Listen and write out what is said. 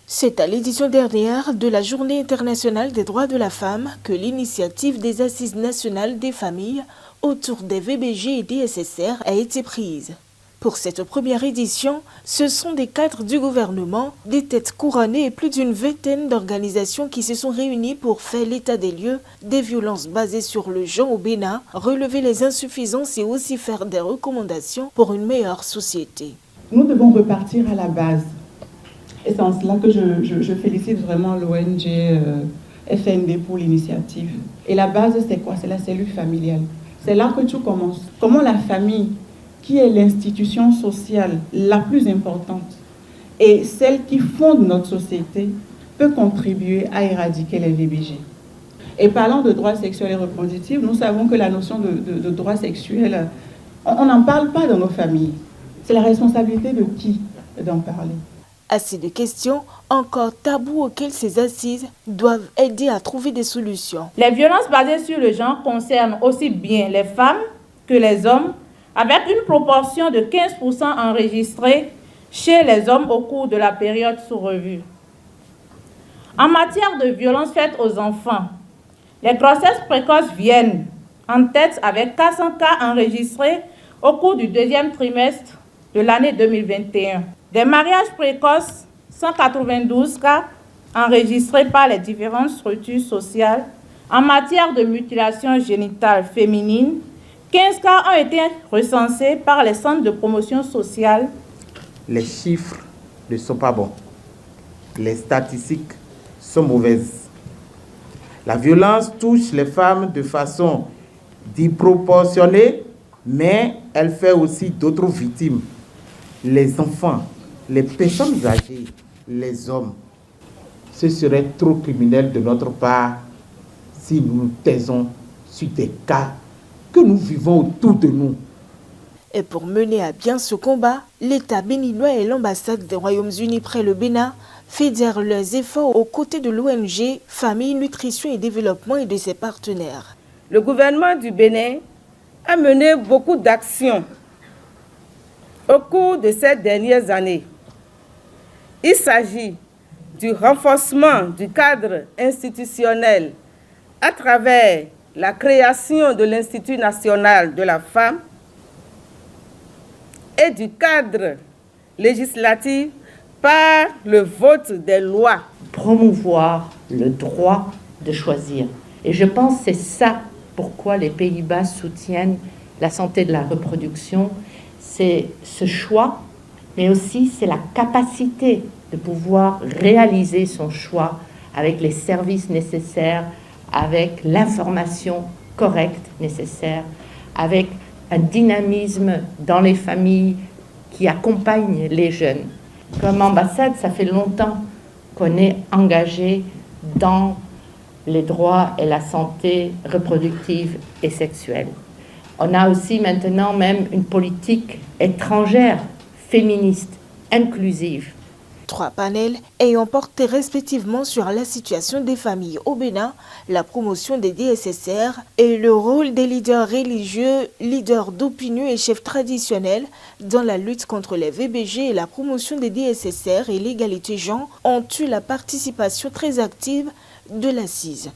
C'est à l'édition dernière de la Journée internationale des droits de la femme que l'initiative des Assises nationales des familles autour des VBG et des SSR a été prise. Pour cette première édition, ce sont des cadres du gouvernement, des têtes couronnées et plus d'une vingtaine d'organisations qui se sont réunies pour faire l'état des lieux des violences basées sur le genre au Bénin, relever les insuffisances et aussi faire des recommandations pour une meilleure société. Nous devons repartir à la base. Et c'est en cela que je félicite vraiment l'ONG FND pour l'initiative. Et la base, c'est quoi? C'est la cellule familiale. C'est là que tout commence. Comment la famille, qui est l'institution sociale la plus importante et celle qui fonde notre société, peut contribuer à éradiquer les VBG. Et parlant de droits sexuels et reproductifs, nous savons que la notion de droits sexuels, on n'en parle pas dans nos familles. C'est la responsabilité de qui d'en parler? Assez de questions, encore tabous auxquels ces assises doivent aider à trouver des solutions. Les violences basées sur le genre concernent aussi bien les femmes que les hommes, avec une proportion de 15% enregistrée chez les hommes au cours de la période sous revue. En matière de violences faites aux enfants, les grossesses précoces viennent en tête avec 400 cas enregistrés au cours du deuxième trimestre de l'année 2021. Des mariages précoces, 192 cas enregistrés par les différentes structures sociales. En matière de mutilation génitale féminine, 15 cas ont été recensés par les centres de promotion sociale. Les chiffres ne sont pas bons. Les statistiques sont mauvaises. La violence touche les femmes de façon disproportionnée, mais elle fait aussi d'autres victimes. Les enfants, les personnes âgées, les hommes. Ce serait trop criminel de notre part si nous nous taisons sur des cas que nous vivons autour de nous. Et pour mener à bien ce combat, l'État béninois et l'ambassade des Royaumes-Unis près le Bénin fédèrent leurs efforts aux côtés de l'ONG Famille, Nutrition et Développement et de ses partenaires. Le gouvernement du Bénin a mené beaucoup d'actions au cours de ces dernières années. Il s'agit du renforcement du cadre institutionnel à travers la création de l'Institut national de la femme et du cadre législatif par le vote des lois. Promouvoir le droit de choisir. Et je pense que c'est ça pourquoi les Pays-Bas soutiennent la santé de la reproduction. C'est ce choix, mais aussi c'est la capacité de pouvoir réaliser son choix avec les services nécessaires, avec l'information correcte nécessaire, avec un dynamisme dans les familles qui accompagne les jeunes. Comme ambassade, ça fait longtemps qu'on est engagé dans les droits et la santé reproductive et sexuelle. On a aussi maintenant même une politique étrangère, féministe, inclusive. 3 panels ayant porté respectivement sur la situation des familles au Bénin, la promotion des DSSR et le rôle des leaders religieux, leaders d'opinion et chefs traditionnels dans la lutte contre les VBG et la promotion des DSSR et l'égalité genre ont eu la participation très active de l'assise.